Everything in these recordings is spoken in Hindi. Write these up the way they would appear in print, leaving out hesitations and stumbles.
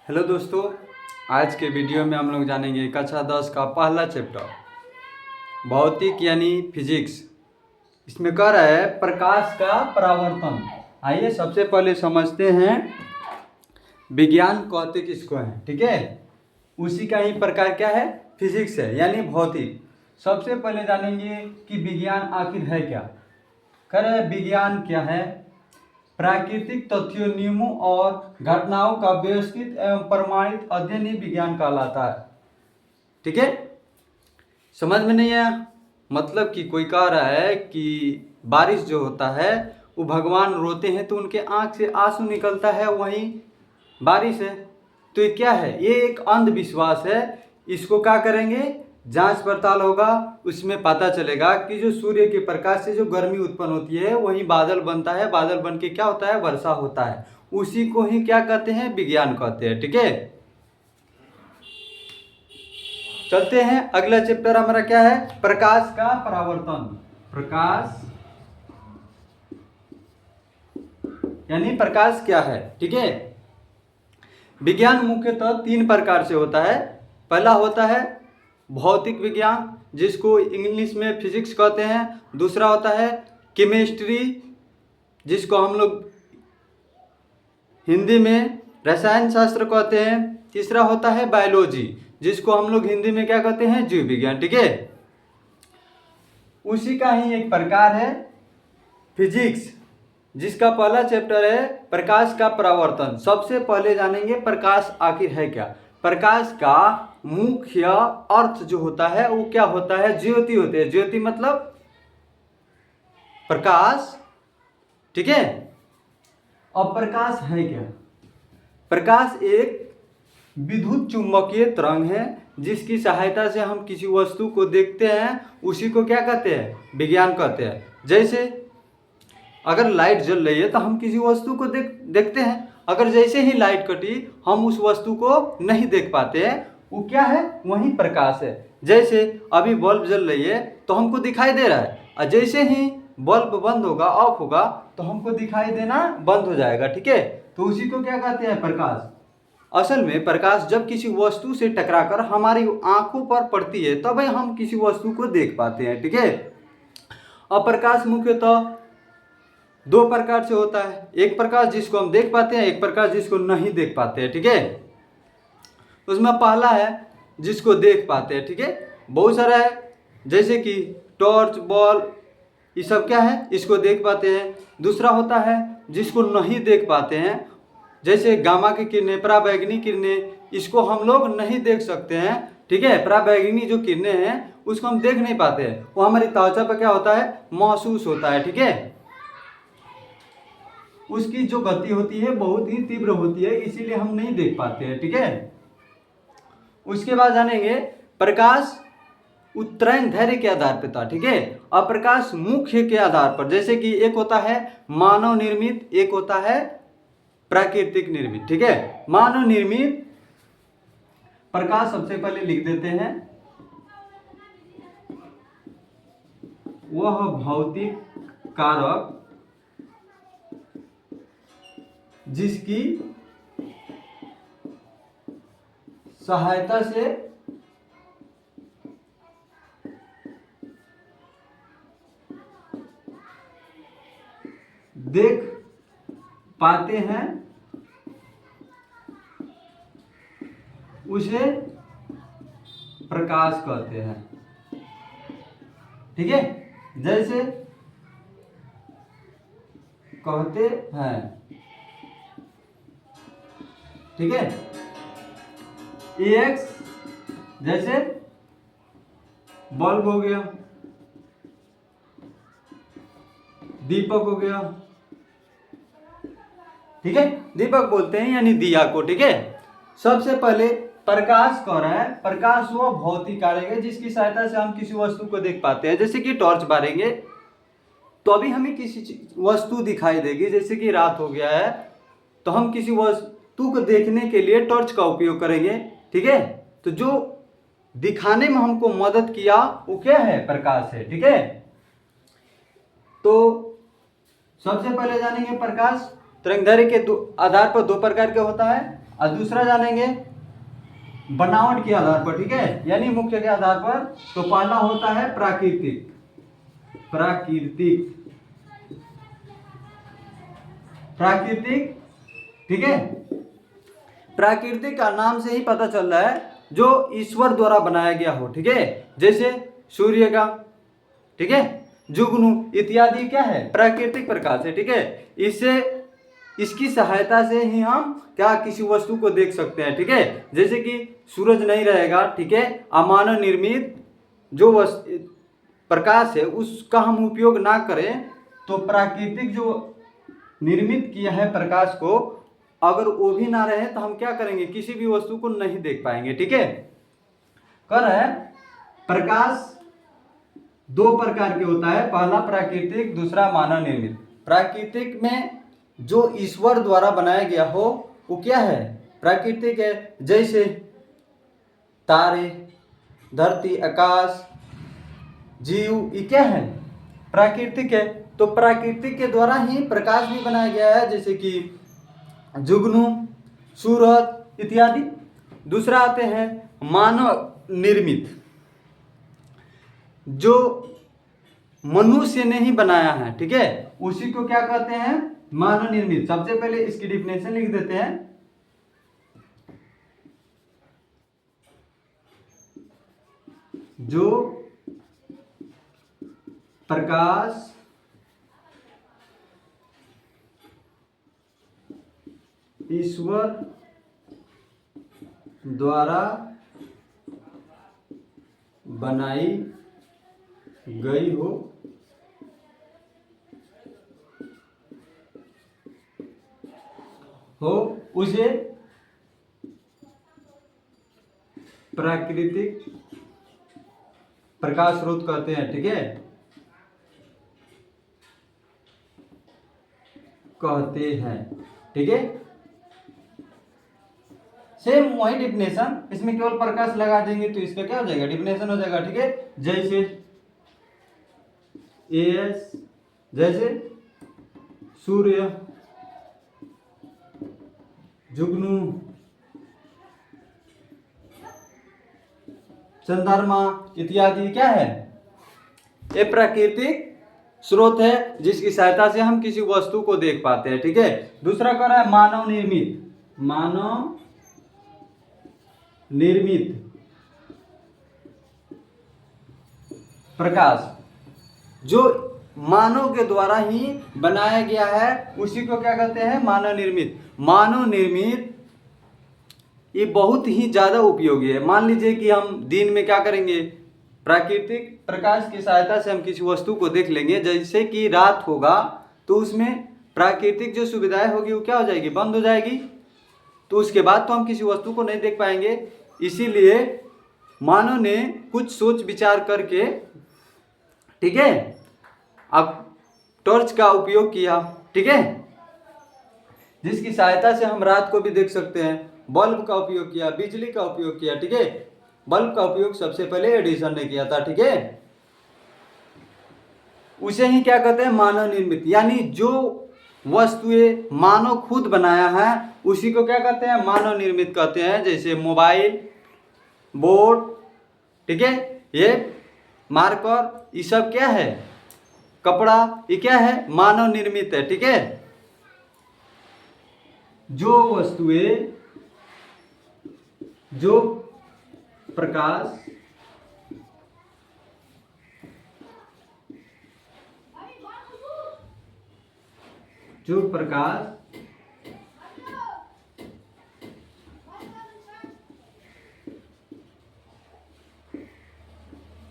हेलो दोस्तों, आज के वीडियो में हम लोग जानेंगे कक्षा 10 का पहला चैप्टर भौतिक यानी फिजिक्स। इसमें कह रहा है प्रकाश का परावर्तन। आइए सबसे पहले समझते हैं विज्ञान कहते किसको है। ठीक है, उसी का ही प्रकार क्या है, फिजिक्स है यानी भौतिक। सबसे पहले जानेंगे कि विज्ञान आखिर है क्या। कह रहे हैं विज्ञान क्या है, प्राकृतिक तथ्यों, नियमों और घटनाओं का व्यवस्थित एवं प्रमाणित अध्ययन ही विज्ञान कहलाता है। ठीक है, समझ में नहीं आया? मतलब कि कोई कह रहा है कि बारिश जो होता है वो भगवान रोते हैं तो उनके आंख से आंसू निकलता है, वही बारिश है। तो ये क्या है, ये एक अंधविश्वास है। इसको क्या करेंगे, जांच पड़ताल होगा, उसमें पता चलेगा कि जो सूर्य के प्रकाश से जो गर्मी उत्पन्न होती है वही बादल बनता है, बादल बन के क्या होता है, वर्षा होता है। उसी को ही क्या कहते हैं, विज्ञान कहते हैं। ठीक है, चलते हैं अगला चैप्टर हमारा क्या है, प्रकाश का परावर्तन। प्रकाश यानी प्रकाश क्या है। ठीक है, विज्ञान मुख्यतः 3 प्रकार से होता है। पहला होता है भौतिक विज्ञान, जिसको इंग्लिश में फिजिक्स कहते हैं। दूसरा होता है केमिस्ट्री, जिसको हम लोग हिंदी में रसायन शास्त्र कहते हैं। तीसरा होता है बायोलॉजी, जिसको हम लोग हिंदी में क्या कहते हैं, जीव विज्ञान। ठीक है, उसी का ही एक प्रकार है फिजिक्स, जिसका पहला चैप्टर है प्रकाश का परावर्तन। सबसे पहले जानेंगे प्रकाश आखिर है क्या। प्रकाश का मुख्य अर्थ जो होता है वो क्या होता है, ज्योति होती है। ज्योति मतलब प्रकाश। ठीक है, अब प्रकाश है क्या। प्रकाश एक विद्युत चुंबकीय तरंग है, जिसकी सहायता से हम किसी वस्तु को देखते हैं। उसी को क्या कहते हैं, विज्ञान कहते हैं। जैसे अगर लाइट जल रही है तो हम किसी वस्तु को देखते हैं। अगर जैसे ही लाइट कटी हम उस वस्तु को नहीं देख पाते हैं, वो क्या है, वही प्रकाश है। जैसे अभी बल्ब जल रही है तो हमको दिखाई दे रहा है, और जैसे ही बल्ब बंद होगा, ऑफ होगा, तो हमको दिखाई देना बंद हो जाएगा। ठीक है, तो उसी को क्या कहते हैं, प्रकाश। असल में प्रकाश जब किसी वस्तु से टकराकर हमारी आंखों पर पड़ती है तब हम किसी वस्तु को देख पाते हैं। ठीक है, अब प्रकाश मुख्यतः 2 प्रकार से होता है। एक प्रकाश जिसको हम देख पाते हैं, एक प्रकाश जिसको नहीं देख पाते हैं। ठीक है, उसमें पहला है जिसको देख पाते हैं। ठीक है, बहुत सारा है, जैसे कि टॉर्च, बॉल, ये सब क्या है, इसको देख पाते हैं। दूसरा होता है जिसको नहीं देख पाते हैं, जैसे गामा की किरणें, पराबैंगनी किरणें, इसको हम लोग नहीं देख सकते हैं। ठीक है, पराबैंगनी जो किरणें हैं उसको हम देख नहीं पाते हैं, वो हमारी त्वचा पर क्या होता है, महसूस होता है। ठीक है, उसकी जो गति होती है बहुत ही तीव्र होती है, इसीलिए हम नहीं देख पाते हैं। ठीक है, उसके बाद जानेंगे प्रकाश उत्तरायण धैर्य के आधार पर था। ठीक है, और प्रकाश मुख्य के आधार पर, जैसे कि एक होता है मानव निर्मित, एक होता है प्राकृतिक निर्मित। ठीक है, मानव निर्मित प्रकाश सबसे पहले लिख देते हैं, वह भौतिक कारक जिसकी सहायता से देख पाते हैं उसे प्रकाश कहते हैं। ठीक है, जैसे कहते हैं। ठीक है, एक्स जैसे बल्ब हो गया, दीपक हो गया। ठीक है, दीपक बोलते हैं यानी दिया को। ठीक है, सबसे पहले प्रकाश कह रहा है, प्रकाश वो भौतिक कार्य है जिसकी सहायता से हम किसी वस्तु को देख पाते हैं। जैसे कि टॉर्च बारेंगे तो अभी हमें किसी वस्तु दिखाई देगी, जैसे कि रात हो गया है तो हम किसी वस्तु को देखने के लिए टॉर्च का उपयोग करेंगे। ठीक है, तो जो दिखाने में हमको मदद किया वो क्या है, प्रकाश है। ठीक है, तो सबसे पहले जानेंगे प्रकाश तरंगदैर्घ्य के आधार पर 2 प्रकार के होता है। और दूसरा जानेंगे बनावट के आधार पर, ठीक है, यानी मुख्य के आधार पर। तो पहला होता है प्राकृतिक, ठीक है। प्राकृतिक का नाम से ही पता चल रहा है जो ईश्वर द्वारा बनाया गया हो, ठीक है, जैसे सूर्य का, ठीक है, जुगनू इत्यादि क्या है, प्राकृतिक प्रकाश है, ठीक है। इससे इसकी सहायता से ही हम क्या किसी वस्तु को देख सकते हैं, ठीक है। जैसे कि सूरज नहीं रहेगा, ठीक है, अमानव निर्मित जो प्रकाश है उसका हम उपयोग ना करें तो प्राकृतिक जो निर्मित किया है प्रकाश को, अगर वो भी ना रहे तो हम क्या करेंगे, किसी भी वस्तु को नहीं देख पाएंगे, ठीक है। कर है प्रकाश दो प्रकार के होता है, पहला प्राकृतिक, दूसरा मानव निर्मित। प्राकृतिक में जो ईश्वर द्वारा बनाया गया हो वो क्या है, प्राकृतिक है, जैसे तारे, धरती, आकाश, जीव, ये क्या है, प्राकृतिक है। तो प्राकृतिक के द्वारा ही प्रकाश भी बनाया गया है, जैसे कि जुगनू, सूरज इत्यादि। दूसरा आते हैं मानव निर्मित, जो मनुष्य ने ही बनाया है, ठीक है, उसी को क्या कहते हैं, मानव निर्मित। सबसे पहले इसकी डिफिनेशन लिख देते हैं। जो प्रकाश ईश्वर द्वारा बनाई गई हो उसे प्राकृतिक प्रकाश स्रोत कहते हैं, ठीक है, कहते हैं, ठीक है। सेम वही डिफिनेशन, इसमें केवल प्रकाश लगा देंगे तो इसका क्या हो जाएगा, डिफिनेशन हो जाएगा, ठीक है। जैसे एस, जैसे सूर्य, जुगनू, चंद्रमा इत्यादि क्या है, ये प्राकृतिक स्रोत है जिसकी सहायता से हम किसी वस्तु को देख पाते हैं, ठीक है। दूसरा कह रहा है मानव निर्मित प्रकाश, जो मानव के द्वारा ही बनाया गया है उसी को क्या कहते हैं, मानव निर्मित। मानव निर्मित ये बहुत ही ज़्यादा उपयोगी है। मान लीजिए कि हम दिन में क्या करेंगे, प्राकृतिक प्रकाश की सहायता से हम किसी वस्तु को देख लेंगे, जैसे कि रात होगा तो उसमें प्राकृतिक जो सुविधाएं होगी वो क्या हो जाएगी, बंद हो जाएगी, तो उसके बाद तो हम किसी वस्तु को नहीं देख पाएंगे। इसीलिए मानव ने कुछ सोच विचार करके, ठीक है, अब टॉर्च का उपयोग किया, ठीक है, जिसकी सहायता से हम रात को भी देख सकते हैं। बल्ब का उपयोग किया, बिजली का उपयोग किया, ठीक है। बल्ब का उपयोग सबसे पहले एडिसन ने किया था, ठीक है। उसे ही क्या कहते हैं, मानव निर्मित, यानी जो वस्तुएं मानव खुद बनाया है उसी को क्या कहते हैं, मानव निर्मित कहते हैं। जैसे मोबाइल, बोर्ड, ठीक है, ये मार्कर, ये सब क्या है, कपड़ा, ये क्या है, मानव निर्मित है, ठीक है। जो वस्तुएं, जो प्रकाश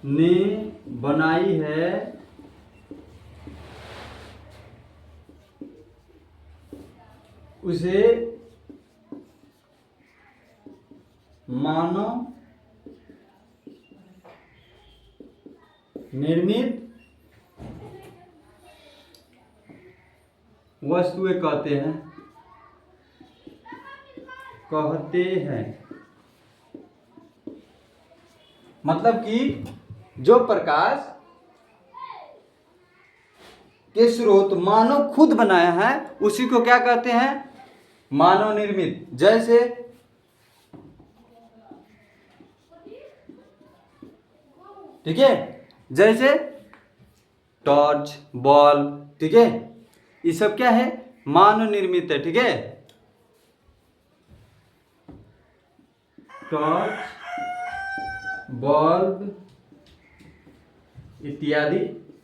ने बनाई है उसे मानव निर्मित वस्तुएं कहते हैं। मतलब कि जो प्रकाश के स्रोत मानव खुद बनाया है उसी को क्या कहते हैं, मानव निर्मित, जैसे ठीक है, जैसे टॉर्च, बल्ब, ठीक है, ये सब क्या है, मानव निर्मित है, ठीक है। टॉर्च, बल्ब इत्यादि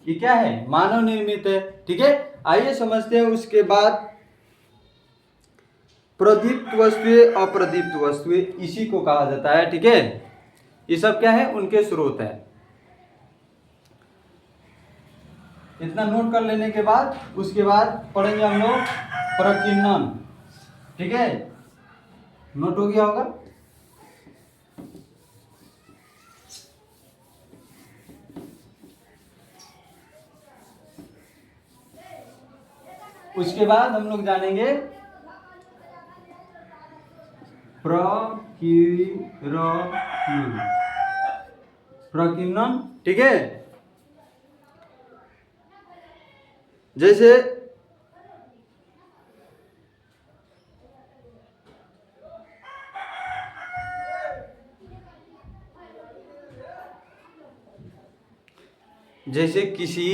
ये क्या है, मानव निर्मित है, ठीक है। आइए समझते हैं उसके बाद प्रदीप्त वस्तुएं, अप्रदीप्त वस्तुएं, इसी को कहा जाता है, ठीक है। ये सब क्या है, उनके स्रोत है। इतना नोट कर लेने के बाद उसके बाद पढ़ेंगे हम लोग प्रकीर्णन, ठीक है। नोट हो गया होगा। उसके बाद हम लोग जानेंगे प्रकीर्णन, ठीक है। जैसे जैसे किसी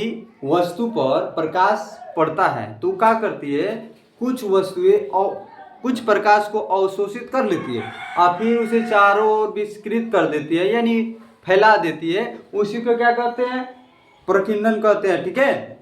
वस्तु पर प्रकाश पड़ता है तो क्या करती है, कुछ वस्तुएं और कुछ प्रकाश को अवशोषित कर लेती है और फिर उसे चारों ओर विस्तृत कर देती है, यानी फैला देती है। उसी को क्या कहते हैं, प्रकीर्णन कहते हैं, ठीक है।